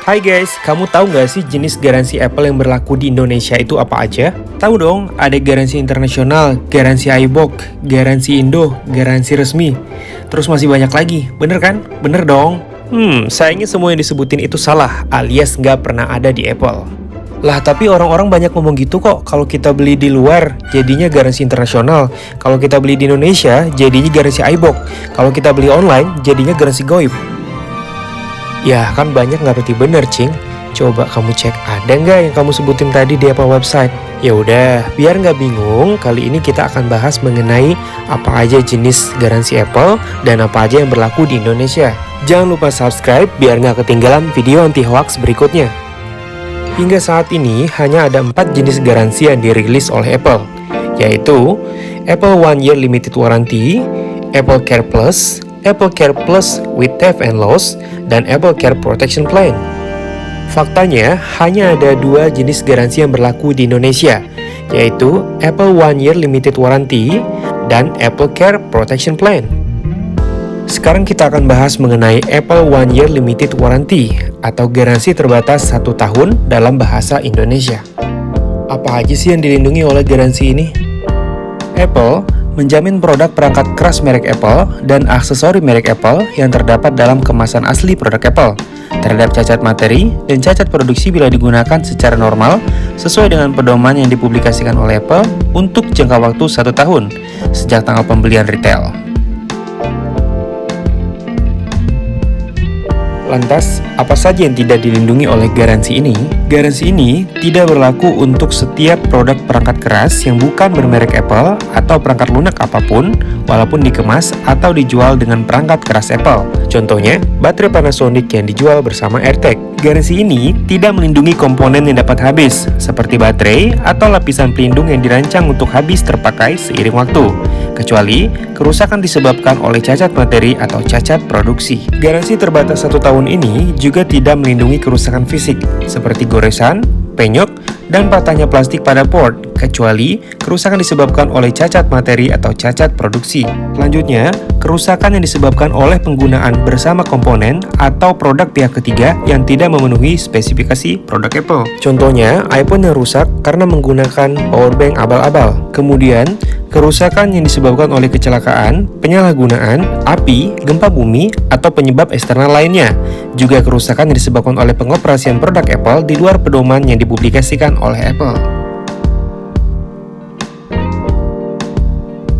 Hai guys, kamu tahu nggak sih jenis garansi Apple yang berlaku di Indonesia itu apa aja? Tahu dong, ada garansi internasional, garansi iBox, garansi Indo, garansi resmi. Terus masih banyak lagi, bener kan? Bener dong. Sayangnya semua yang disebutin itu salah, alias nggak pernah ada di Apple. Lah tapi orang-orang banyak ngomong gitu kok, kalau kita beli di luar jadinya garansi internasional, kalau kita beli di Indonesia jadinya garansi iBox, kalau kita beli online jadinya garansi goib. Ya kan banyak nggak berarti bener cing. Coba kamu cek ada nggak yang kamu sebutin tadi di Apple website. Ya udah, biar nggak bingung, kali ini kita akan bahas mengenai apa aja jenis garansi Apple dan apa aja yang berlaku di Indonesia. Jangan lupa subscribe biar nggak ketinggalan video anti hoax berikutnya. Hingga saat ini hanya ada 4 jenis garansi yang dirilis oleh Apple, yaitu Apple One Year Limited Warranty, Apple Care Plus, Apple Care Plus with Theft and Loss, dan Apple Care Protection Plan. Faktanya, hanya ada 2 jenis garansi yang berlaku di Indonesia, yaitu Apple One Year Limited Warranty dan Apple Care Protection Plan. Sekarang kita akan bahas mengenai Apple One Year Limited Warranty atau garansi terbatas 1 tahun dalam bahasa Indonesia. Apa aja sih yang dilindungi oleh garansi ini? Apple menjamin produk perangkat keras merek Apple dan aksesori merek Apple yang terdapat dalam kemasan asli produk Apple terhadap cacat materi dan cacat produksi bila digunakan secara normal sesuai dengan pedoman yang dipublikasikan oleh Apple untuk jangka waktu 1 tahun sejak tanggal pembelian retail. Lantas, apa saja yang tidak dilindungi oleh garansi ini? Garansi ini tidak berlaku untuk setiap produk perangkat keras yang bukan bermerek Apple atau perangkat lunak apapun, walaupun dikemas atau dijual dengan perangkat keras Apple. Contohnya, baterai Panasonic yang dijual bersama AirTag. Garansi ini tidak melindungi komponen yang dapat habis, seperti baterai atau lapisan pelindung yang dirancang untuk habis terpakai seiring waktu, kecuali kerusakan disebabkan oleh cacat materi atau cacat produksi. Garansi terbatas 1 tahun ini juga tidak melindungi kerusakan fisik, seperti goresan, penyok, dan patahnya plastik pada port, kecuali kerusakan disebabkan oleh cacat materi atau cacat produksi. Selanjutnya, kerusakan yang disebabkan oleh penggunaan bersama komponen atau produk pihak ketiga yang tidak memenuhi spesifikasi produk Apple. Contohnya, iPhone yang rusak karena menggunakan powerbank abal-abal. Kemudian, kerusakan yang disebabkan oleh kecelakaan, penyalahgunaan, api, gempa bumi, atau penyebab eksternal lainnya. Juga kerusakan yang disebabkan oleh pengoperasian produk Apple di luar pedoman yang dipublikasikan oleh Apple.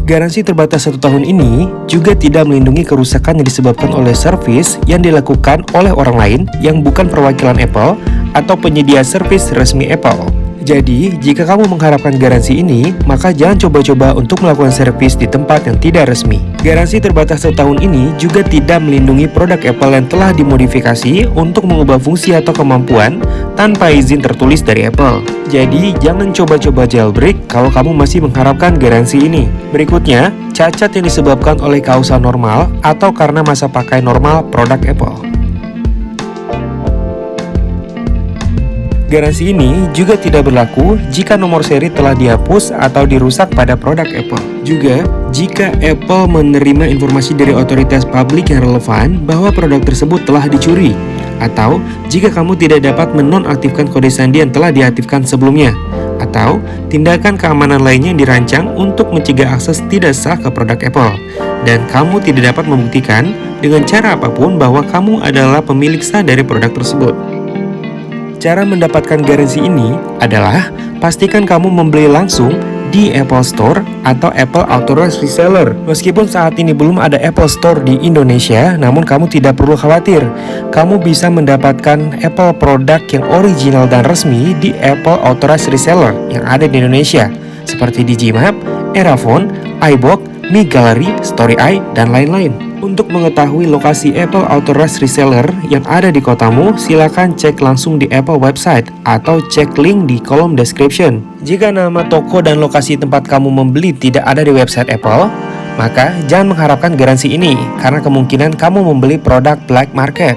Garansi terbatas 1 tahun ini juga tidak melindungi kerusakan yang disebabkan oleh servis yang dilakukan oleh orang lain yang bukan perwakilan Apple atau penyedia servis resmi Apple. Jadi, jika kamu mengharapkan garansi ini, maka jangan coba-coba untuk melakukan servis di tempat yang tidak resmi. Garansi terbatas 1 tahun ini juga tidak melindungi produk Apple yang telah dimodifikasi untuk mengubah fungsi atau kemampuan tanpa izin tertulis dari Apple. Jadi, jangan coba-coba jailbreak kalau kamu masih mengharapkan garansi ini. Berikutnya, cacat yang disebabkan oleh kausa normal atau karena masa pakai normal produk Apple. Garansi ini juga tidak berlaku jika nomor seri telah dihapus atau dirusak pada produk Apple. Juga, jika Apple menerima informasi dari otoritas publik yang relevan bahwa produk tersebut telah dicuri, atau jika kamu tidak dapat menonaktifkan kode sandi yang telah diaktifkan sebelumnya, atau tindakan keamanan lainnya yang dirancang untuk mencegah akses tidak sah ke produk Apple, dan kamu tidak dapat membuktikan dengan cara apapun bahwa kamu adalah pemilik sah dari produk tersebut. Cara mendapatkan garansi ini adalah pastikan kamu membeli langsung di Apple Store atau Apple Authorized Reseller. Meskipun saat ini belum ada Apple Store di Indonesia, namun kamu tidak perlu khawatir. Kamu bisa mendapatkan Apple produk yang original dan resmi di Apple Authorized Reseller yang ada di Indonesia, seperti Digimap, Erafone, iBox, Mi Gallery, Story Eye, dan lain-lain. Untuk mengetahui lokasi Apple Authorized Reseller yang ada di kotamu, silakan cek langsung di Apple website atau cek link di kolom description. Jika nama toko dan lokasi tempat kamu membeli tidak ada di website Apple, maka jangan mengharapkan garansi ini karena kemungkinan kamu membeli produk black market.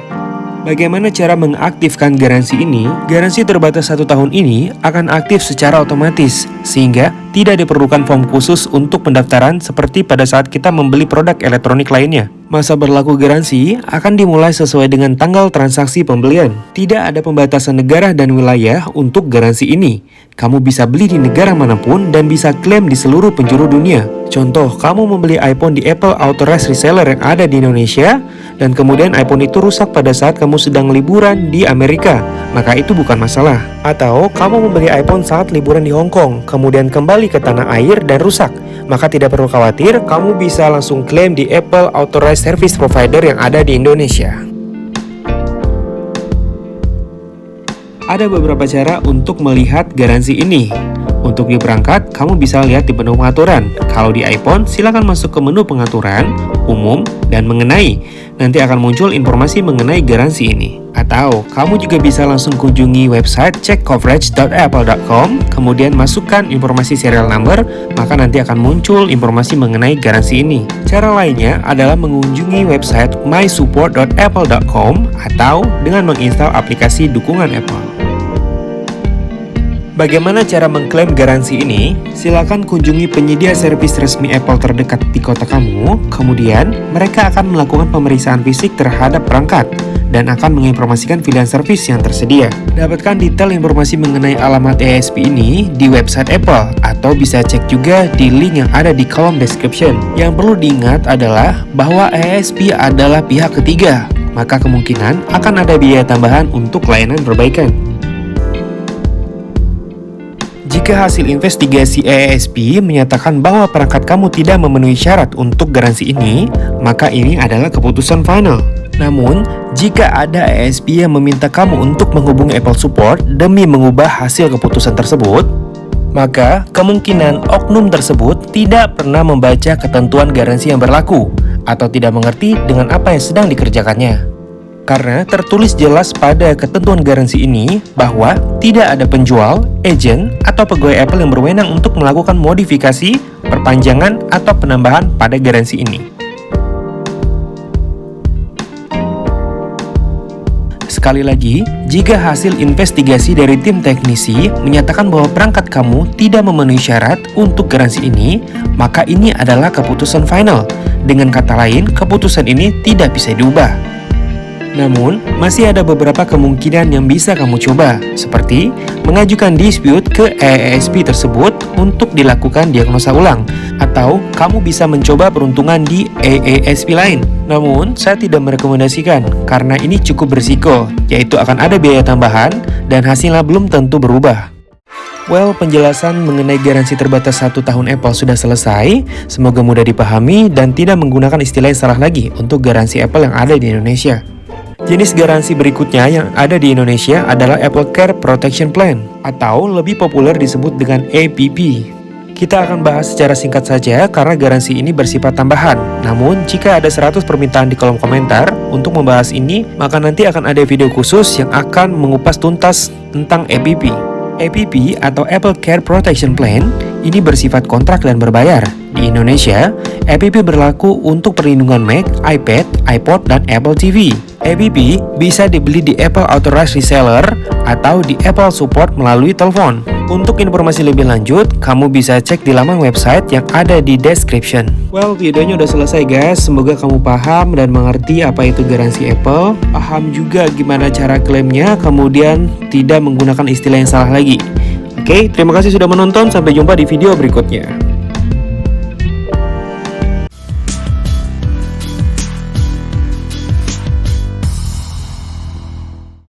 Bagaimana cara mengaktifkan garansi ini? Garansi terbatas 1 tahun ini akan aktif secara otomatis, sehingga tidak diperlukan form khusus untuk pendaftaran seperti pada saat kita membeli produk elektronik lainnya. Masa berlaku garansi akan dimulai sesuai dengan tanggal transaksi pembelian. Tidak ada pembatasan negara dan wilayah untuk garansi ini. Kamu bisa beli di negara manapun dan bisa klaim di seluruh penjuru dunia. Contoh, kamu membeli iPhone di Apple Authorized Reseller yang ada di Indonesia, dan kemudian iPhone itu rusak pada saat kamu sedang liburan di Amerika, maka itu bukan masalah. Atau kamu membeli iPhone saat liburan di Hong Kong, kemudian kembali ke tanah air dan rusak, maka tidak perlu khawatir, kamu bisa langsung klaim di Apple Authorized Service Provider yang ada di Indonesia. Ada beberapa cara untuk melihat garansi ini. Untuk di perangkat, kamu bisa lihat di menu pengaturan. Kalau di iPhone, silakan masuk ke menu pengaturan, umum, dan mengenai. Nanti akan muncul informasi mengenai garansi ini. Atau, kamu juga bisa langsung kunjungi website checkcoverage.apple.com, kemudian masukkan informasi serial number, maka nanti akan muncul informasi mengenai garansi ini. Cara lainnya adalah mengunjungi website mysupport.apple.com atau dengan menginstal aplikasi dukungan Apple. Bagaimana cara mengklaim garansi ini? Silakan kunjungi penyedia servis resmi Apple terdekat di kota kamu, kemudian mereka akan melakukan pemeriksaan fisik terhadap perangkat dan akan menginformasikan pilihan servis yang tersedia. Dapatkan detail informasi mengenai alamat ASP ini di website Apple, atau bisa cek juga di link yang ada di kolom description. Yang perlu diingat adalah bahwa ASP adalah pihak ketiga, maka kemungkinan akan ada biaya tambahan untuk layanan perbaikan. Jika hasil investigasi ASP menyatakan bahwa perangkat kamu tidak memenuhi syarat untuk garansi ini, maka ini adalah keputusan final. Namun, jika ada ASP yang meminta kamu untuk menghubungi Apple Support demi mengubah hasil keputusan tersebut, maka kemungkinan oknum tersebut tidak pernah membaca ketentuan garansi yang berlaku atau tidak mengerti dengan apa yang sedang dikerjakannya. Karena tertulis jelas pada ketentuan garansi ini bahwa tidak ada penjual, agen, atau pegawai Apple yang berwenang untuk melakukan modifikasi, perpanjangan, atau penambahan pada garansi ini. Sekali lagi, jika hasil investigasi dari tim teknisi menyatakan bahwa perangkat kamu tidak memenuhi syarat untuk garansi ini, maka ini adalah keputusan final. Dengan kata lain, keputusan ini tidak bisa diubah. Namun, masih ada beberapa kemungkinan yang bisa kamu coba, seperti mengajukan dispute ke AASP tersebut untuk dilakukan diagnosa ulang, atau kamu bisa mencoba peruntungan di AASP lain. Namun, saya tidak merekomendasikan karena ini cukup berisiko, yaitu akan ada biaya tambahan dan hasilnya belum tentu berubah. Well, penjelasan mengenai garansi terbatas 1 tahun Apple sudah selesai. Semoga mudah dipahami dan tidak menggunakan istilah yang salah lagi untuk garansi Apple yang ada di Indonesia. Jenis garansi berikutnya yang ada di Indonesia adalah Apple Care Protection Plan, atau lebih populer disebut dengan APP. Kita akan bahas secara singkat saja karena garansi ini bersifat tambahan. Namun, jika ada 100 permintaan di kolom komentar untuk membahas ini, maka nanti akan ada video khusus yang akan mengupas tuntas tentang APP. APP atau Apple Care Protection Plan ini bersifat kontrak dan berbayar. Di Indonesia, APP berlaku untuk perlindungan Mac, iPad, iPod, dan Apple TV. APP bisa dibeli di Apple Authorized Reseller atau di Apple Support melalui telepon. Untuk informasi lebih lanjut, kamu bisa cek di laman website yang ada di description. Well, videonya udah selesai guys. Semoga kamu paham dan mengerti apa itu garansi Apple. Paham juga gimana cara klaimnya, kemudian tidak menggunakan istilah yang salah lagi. Oke, terima kasih sudah menonton. Sampai jumpa di video berikutnya.